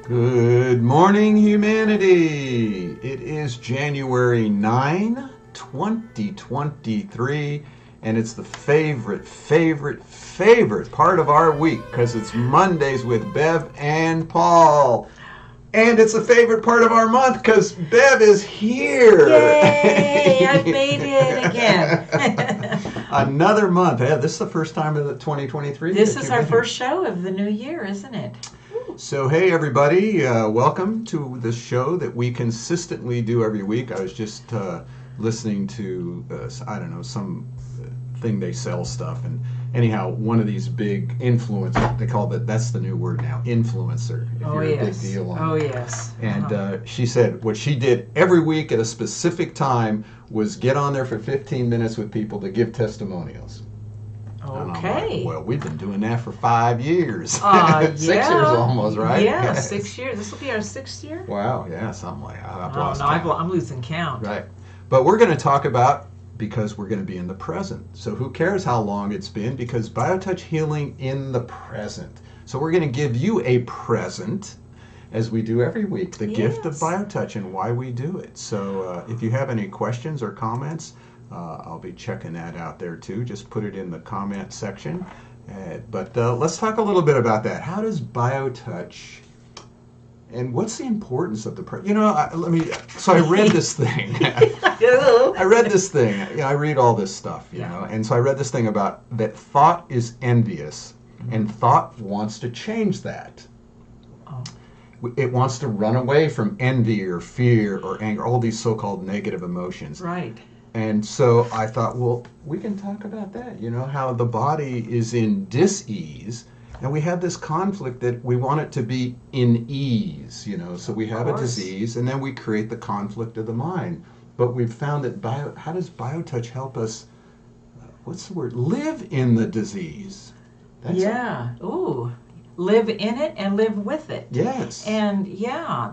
Good morning, humanity. It is January 9, 2023, and it's the favorite part of our week because it's Mondays with Bev and Paul. And it's a favorite part of our month because Bev is here. Yay! I've made it again. Another month. Yeah, this is the first time of the 2023. This is our first show of the new year, isn't it? So, hey, everybody, welcome to the show that we consistently do every week. I was just listening to, some thing they sell stuff. And anyhow, one of these big influencers, they call that's the new word now, influencer. If you're a big deal on it. Yes. And she said what she did every week at a specific time was get on there for 15 minutes with people to give testimonials. Okay. Like, well, we've been doing that for 5 years. 6 years almost, right? Yeah, yes. 6 years. This will be our 6th year. Wow, yeah, something like that. I'm losing count. Right. But we're going to talk about, because we're going to be in the present. So who cares how long it's been? Because BioTouch Healing in the present. So we're going to give you a present, as we do every week, the gift of BioTouch and why we do it. So if you have any questions or comments, I'll be checking that out there too. Just put it in the comment section. But let's talk a little bit about that. How does BioTouch, and what's the importance of the So I read this thing. I read this thing. I read all this stuff, you know. And so I read this thing about that thought is envious, and thought wants to change that. It wants to run away from envy or fear or anger, all these so-called negative emotions. Right. And so I thought, well, we can talk about that, how the body is in dis-ease, and we have this conflict that we want it to be in ease, so we have a disease, and then we create the conflict of the mind. But we've found that how does BioTouch help us, what's the word, live in the disease? Ooh. Live in it and live with it. Yes. And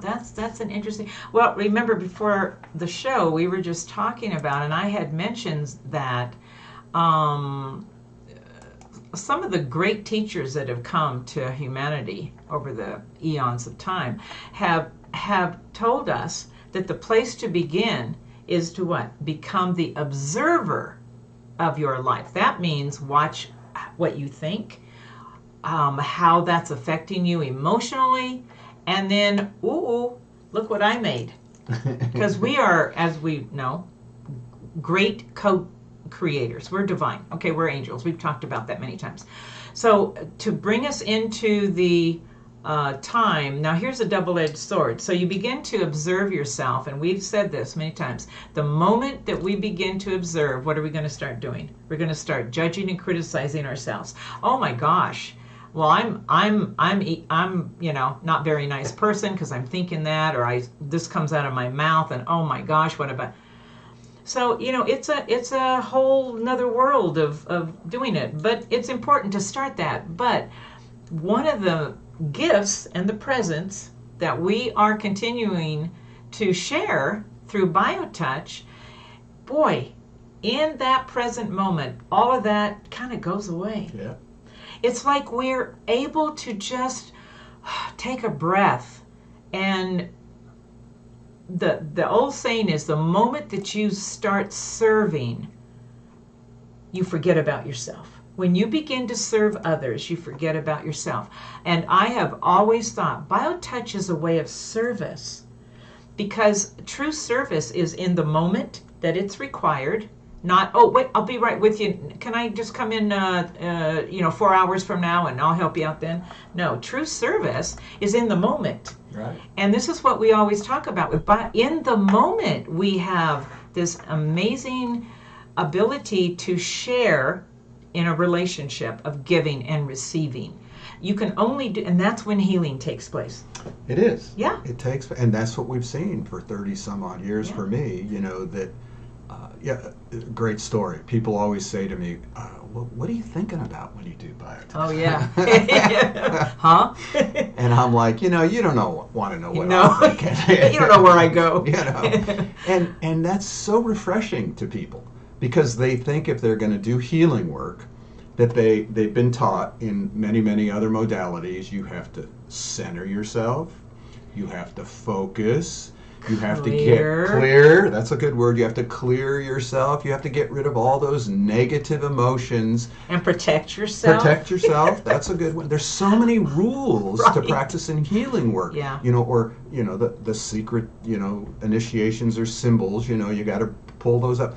that's an interesting. Well, remember before the show we were just talking about, and I had mentioned that some of the great teachers that have come to humanity over the eons of time have told us that the place to begin is to what? Become the observer of your life. That means watch what you think, how that's affecting you emotionally, and then, look what I made. Because we are, as we know, great co-creators. We're divine. Okay, we're angels. We've talked about that many times. So to bring us into the time, now here's a double-edged sword. So you begin to observe yourself, and we've said this many times. The moment that we begin to observe, what are we going to start doing? We're going to start judging and criticizing ourselves. Oh my gosh. Well, I'm not very nice person because I'm thinking that, or this comes out of my mouth, and oh my gosh, what about? So it's a whole another world of doing it, but it's important to start that. But one of the gifts and the presents that we are continuing to share through BioTouch, boy, in that present moment, all of that kind of goes away. Yeah. It's like we're able to just take a breath, and the old saying is the moment that you start serving, you forget about yourself. When you begin to serve others, you forget about yourself. And I have always thought BioTouch is a way of service, because true service is in the moment that it's required. Not, oh, wait, I'll be right with you. Can I just come in, 4 hours from now and I'll help you out then? No, true service is in the moment. Right. And this is what we always talk about. But in the moment, we have this amazing ability to share in a relationship of giving and receiving. You can only do, and that's when healing takes place. It is. Yeah. It takes, and that's what we've seen for 30 some odd years for me, that. Great story. People always say to me, well, what are you thinking about when you do BioTouch? Oh, yeah. Huh? And I'm like, you don't want to know what I'm thinking. You don't know where I go. And that's so refreshing to people, because they think if they're going to do healing work, that they've been taught in many, many other modalities, you have to center yourself, You have to focus. You have to Clear. get clear. That's a good word. You have to clear yourself. You have to get rid of all those negative emotions. And protect yourself. Protect yourself. That's a good one. There's so many rules to Right. practicing healing work. Yeah. Or the secret, initiations or symbols, you got to pull those up.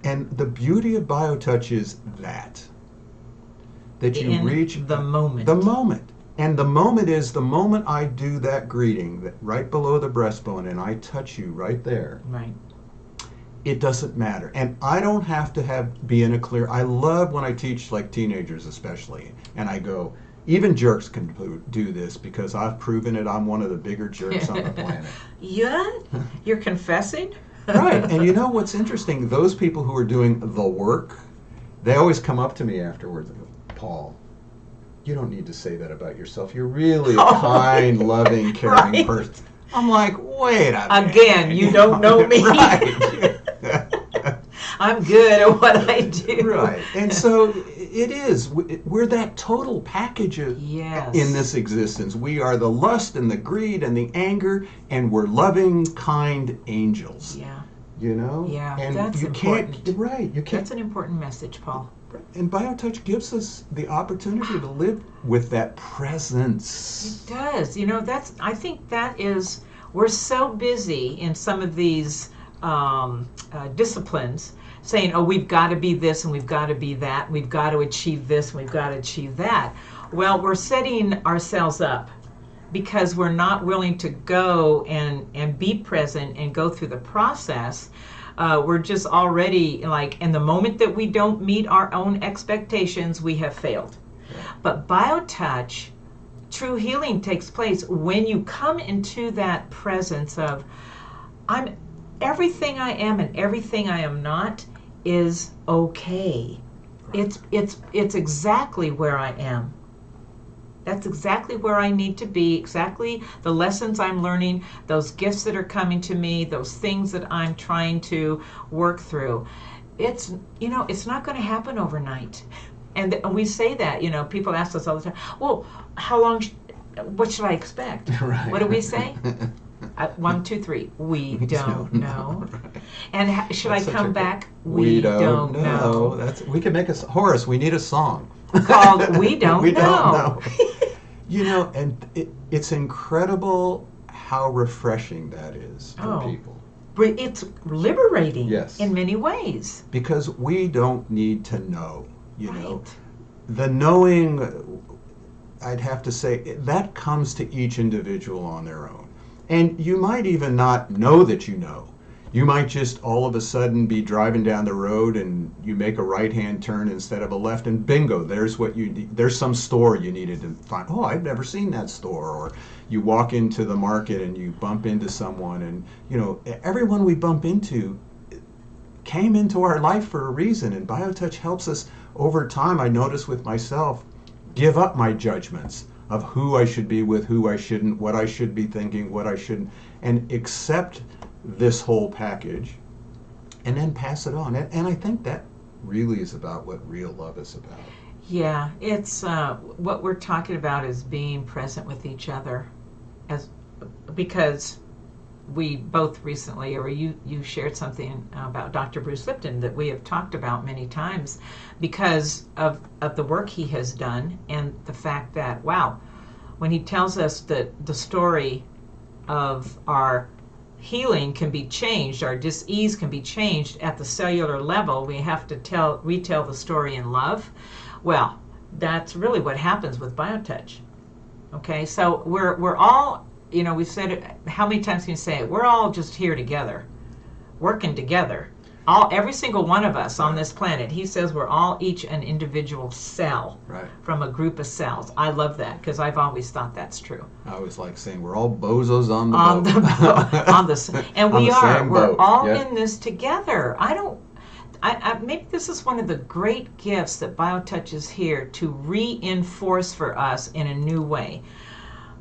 And the beauty of BioTouch is that you In reach the moment. the moment. And the moment is the moment I do that greeting that right below the breastbone and I touch you right there. Right. It doesn't matter. And I don't have to be in a clear. I love when I teach like teenagers especially. And I go, even jerks can do this because I've proven it. I'm one of the bigger jerks on the planet. Yeah? You're confessing? Right. And you know what's interesting? Those people who are doing the work, they always come up to me afterwards and go, Paul, you don't need to say that about yourself. You're really a kind, loving, caring Right. person. I'm like, wait a minute. Again, you don't know me. Right. I'm good at what I do. Right. And so it is. We're that total package Yes. in this existence. We are the lust and the greed and the anger, and we're loving, kind angels. Yeah. Yeah. And that's you important. can't. Right. You can't. That's an important message, Paul. And BioTouch gives us the opportunity to live with that presence. It does. I think that is, we're so busy in some of these disciplines saying, oh, we've got to be this and we've got to be that. We've got to achieve this and we've got to achieve that. Well, we're setting ourselves up because we're not willing to go and be present and go through the process. We're just already like, in the moment that we don't meet our own expectations, we have failed. But BioTouch, true healing takes place when you come into that presence of, I'm everything I am and everything I am not is okay. Right. It's exactly where I am. That's exactly where I need to be, exactly the lessons I'm learning, those gifts that are coming to me, those things that I'm trying to work through. It's not going to happen overnight. And we say that, people ask us all the time, well, how long, what should I expect? Right. What do we say? 1, 2, 3. We don't know. And should That's I come back? We don't know. We can make Horace, we need a song. Called We Don't We Know. Don't know. And it's incredible how refreshing that is for people. It's liberating Yes. in many ways. Because we don't need to know, Right. The knowing, I'd have to say, that comes to each individual on their own. And you might even not know that you know. You might just all of a sudden be driving down the road and you make a right-hand turn instead of a left, and bingo, there's there's some store you needed to find. Oh, I've never seen that store. Or you walk into the market and you bump into someone, and everyone we bump into came into our life for a reason, and BioTouch helps us over time. I notice with myself, give up my judgments of who I should be with, who I shouldn't, what I should be thinking, what I shouldn't, and accept this whole package and then pass it on. And I think that really is about what real love is about. Yeah, it's what we're talking about is being present with each other, because we both recently, or you shared something about Dr. Bruce Lipton that we have talked about many times because of the work he has done, and the fact that, wow, when he tells us that the story of our healing can be changed, our dis-ease can be changed at the cellular level, we have to retell the story in love. Well, that's really what happens with BioTouch. Okay, so we're all, we've said it, how many times can you say it? We're all just here together, working together. Every single one of us on this planet, he says we're all each an individual cell from a group of cells. I love that because I've always thought that's true. I always like saying we're all bozos on the boat. And we are. We're all in this together. Maybe this is one of the great gifts that BioTouch is here to reinforce for us in a new way.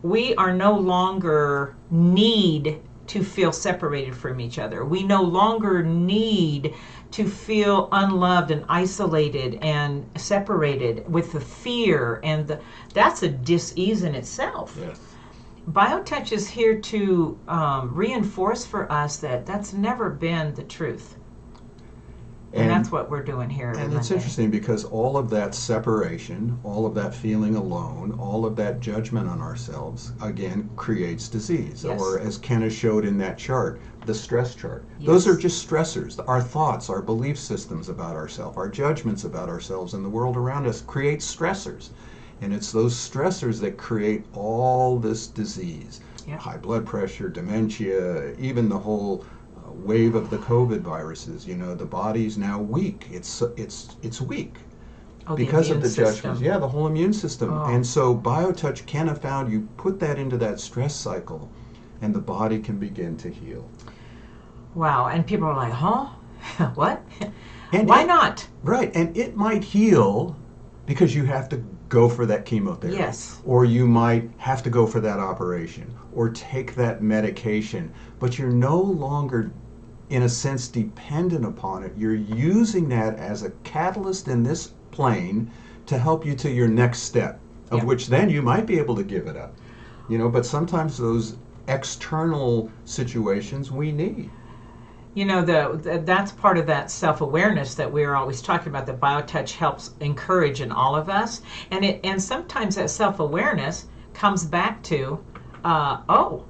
We are no longer need to feel separated from each other. We no longer need to feel unloved and isolated and separated with the fear, and that's a dis-ease in itself. Yes. BioTouch is here to reinforce for us that that's never been the truth. And that's what we're doing here every And it's Monday. interesting because all of that separation, all of that feeling alone, all of that judgment on ourselves, again, creates disease. Yes. Or as Kenna showed in that chart, the stress chart. Yes. Those are just stressors. Our thoughts, our belief systems about ourselves, our judgments about ourselves and the world around us create stressors. And it's those stressors that create all this disease. Yep. High blood pressure, dementia, even the whole wave of the COVID viruses. You know, the body's now weak. It's weak because of the judgments. Yeah, the whole immune system. Oh. And so BioTouch can have found you put that into that stress cycle, and the body can begin to heal. Wow, and people are like, huh? What? And Why not? Right, and it might heal because you have to go for that chemotherapy. Yes. Or you might have to go for that operation or take that medication, but you're no longer, in a sense, dependent upon it. You're using that as a catalyst in this plane to help you to your next step, of Yep. which then you might be able to give it up. You know, but sometimes those external situations we need. You know, that's part of that self-awareness that we're always talking about, that BioTouch helps encourage in all of us. And sometimes that self-awareness comes back to, oh,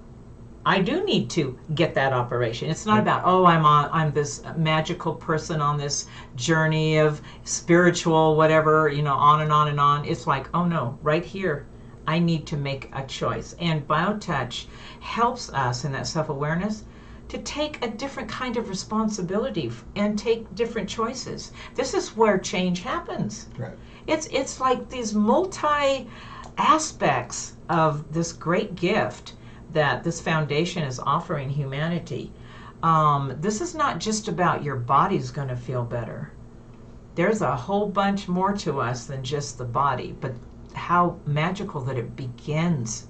I do need to get that operation. It's not about, oh, I'm this magical person on this journey of spiritual whatever, you know, on and on and on. It's like, oh no, right here, I need to make a choice. And BioTouch helps us in that self-awareness to take a different kind of responsibility and take different choices. This is where change happens. Right. It's like these multi aspects of this great gift that this foundation is offering humanity. This is not just about your body's going to feel better. There's a whole bunch more to us than just the body, but how magical that it begins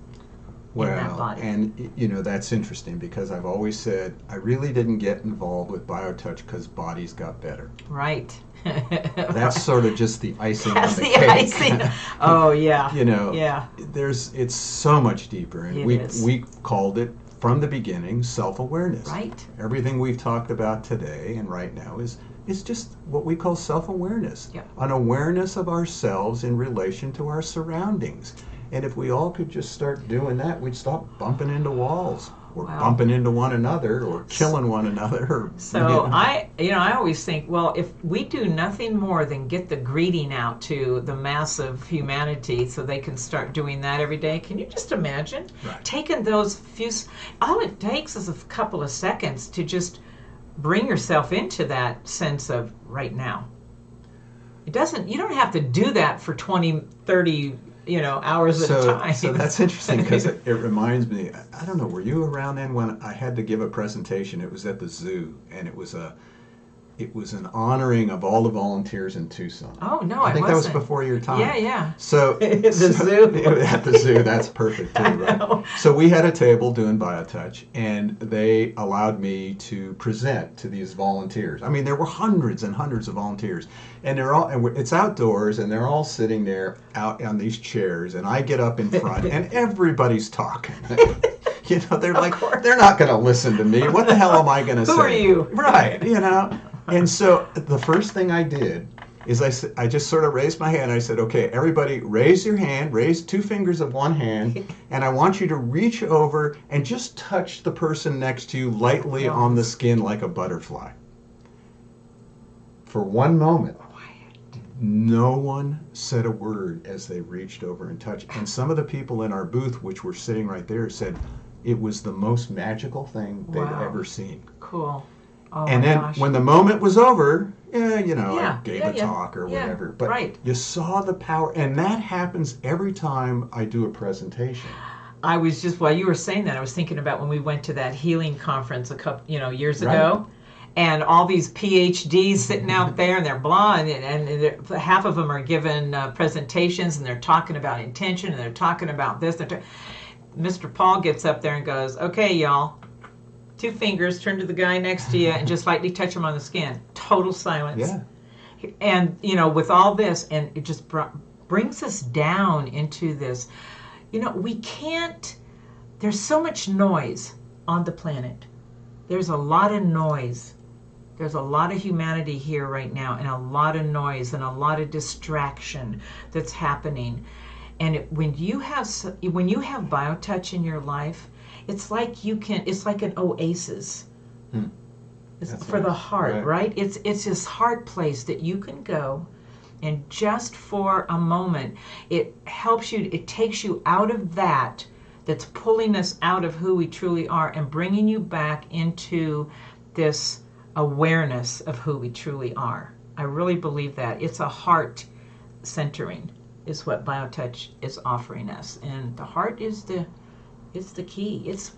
in that body. And you know, that's interesting because I've always said I really didn't get involved with BioTouch because bodies got better. Right. That's sort of just the icing That's on the the cake. icing. Oh yeah. You know, Yeah. it's so much deeper, and It is. we called it from the beginning self-awareness. Right. Everything we've talked about today and right now is just what we call self-awareness. Yep. An awareness of ourselves in relation to our surroundings. And if we all could just start doing that, we'd stop bumping into walls or Wow. bumping into one another or killing one another. Or, So I always think, well, if we do nothing more than get the greeting out to the mass of humanity so they can start doing that every day, can you just imagine? Right. Taking those few, all it takes is a couple of seconds to just bring yourself into that sense of right now. You don't have to do that for 20, 30 hours at a time. So that's interesting because it reminds me, I don't know, were you around then when I had to give a presentation? It was at the zoo, and it was an honoring of all the volunteers in Tucson. Oh, no, I think that was wasn't. before your time. Yeah. So The zoo. At the zoo, that's perfect too, right? know. So we had a table doing BioTouch, and they allowed me to present to these volunteers. I mean, there were hundreds and hundreds of volunteers, and it's outdoors, and they're all sitting there out on these chairs, and I get up in front, and everybody's talking. You know, they're like, they're not going to listen to me. What the hell am I going to say? Who are you? Right, you know. And so the first thing I did is I just sort of raised my hand. I said, okay, everybody raise your hand, raise 2 fingers of one hand, and I want you to reach over and just touch the person next to you lightly on the skin like a butterfly. For one moment, no one said a word as they reached over and touched. And some of the people in our booth, which were sitting right there, said it was the most magical thing they'd ever seen. Cool. Oh, And then when the moment was over, I gave a yeah, talk or yeah, whatever. But right. you saw the power, and that happens every time I do a presentation. I was just, while you were saying that, I was thinking about when we went to that healing conference a couple, years ago, and all these PhDs sitting out there, and they're blah, and half of them are given presentations, and they're talking about intention, and they're talking about this. Mr. Paul gets up there and goes, okay, y'all, 2 fingers, turn to the guy next to you, and just lightly touch him on the skin. Total silence. Yeah. And, with all this, and it just brings us down into this, we can't, there's so much noise on the planet. There's a lot of noise. There's a lot of humanity here right now, and a lot of noise and a lot of distraction that's happening. And when you have BioTouch in your life, it's like it's like an oasis. It's for the heart, right? It's this heart place that you can go, and just for a moment, it helps you. It takes you out of that's pulling us out of who we truly are and bringing you back into this awareness of who we truly are. I really believe that. It's a heart centering is what BioTouch is offering us. And the heart is the key. It's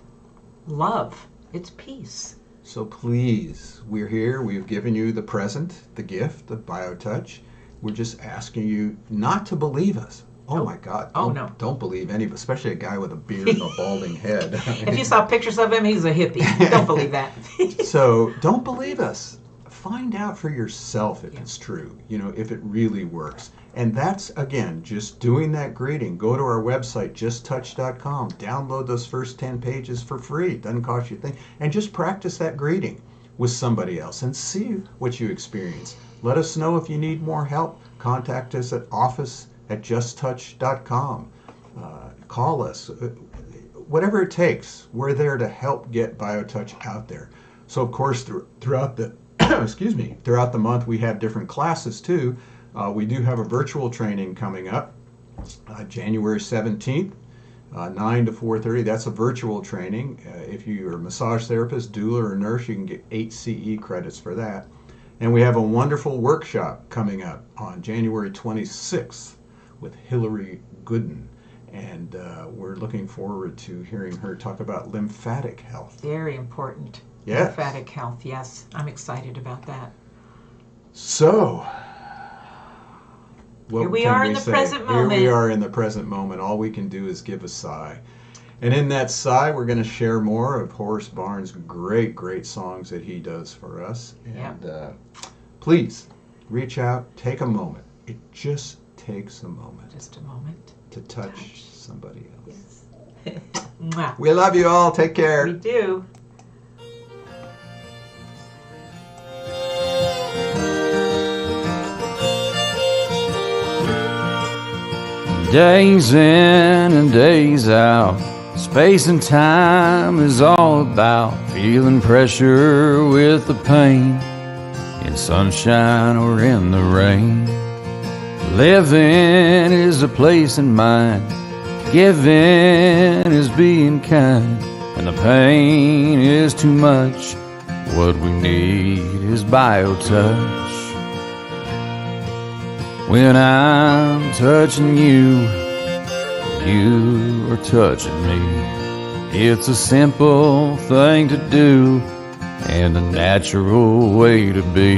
love. It's peace. So please, we're here. We've given you the present, the gift of BioTouch. We're just asking you not to believe us. Oh my God. No. Don't believe any of us, especially a guy with a beard and a balding head. If you saw pictures of him, he's a hippie. Don't believe that. So don't believe us. Find out for yourself if it's true, if it really works. And that's, again, just doing that greeting. Go to our website, justtouch.com. Download those first 10 pages for free. It doesn't cost you a thing. And just practice that greeting with somebody else and see what you experience. Let us know if you need more help. Contact us at office@justtouch.com. Call us. Whatever it takes, we're there to help get BioTouch out there. So, of course, throughout the throughout the month, we have different classes too. We do have a virtual training coming up, January 17th, 9 to 4:30. That's a virtual training. If you're a massage therapist, doula, or nurse, you can get 8 CE credits for that. And we have a wonderful workshop coming up on January 26th with Hillary Gooden. And we're looking forward to hearing her talk about lymphatic health. Very important. Yes. Lymphatic health, yes. I'm excited about that. So, here we are in the present moment. Here we are in the present moment. All we can do is give a sigh. And in that sigh, we're going to share more of Horace Barnes' great, great songs that he does for us. And please, reach out, take a moment. It just takes a moment. Just a moment. To touch somebody else. Yes. We love you all. Take care. We do. Days in and days out, space and time is all about feeling pressure with the pain, in sunshine or in the rain. Living is a place in mind, giving is being kind. When the pain is too much, what we need is BioTouch. When I'm touching you, you are touching me. It's a simple thing to do and a natural way to be.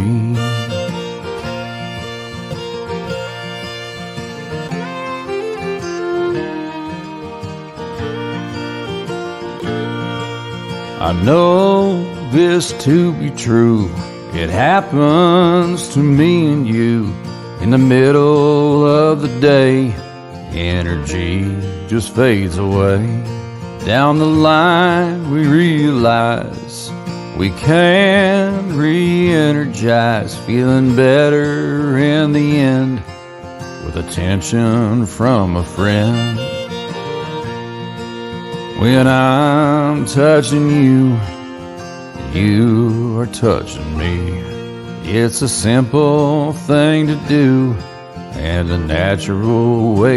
I know this to be true. It happens to me and you. In the middle of the day, energy just fades away. Down the line we realize we can re-energize, feeling better in the end with attention from a friend. When I'm touching you, you are touching me. It's a simple thing to do and a natural way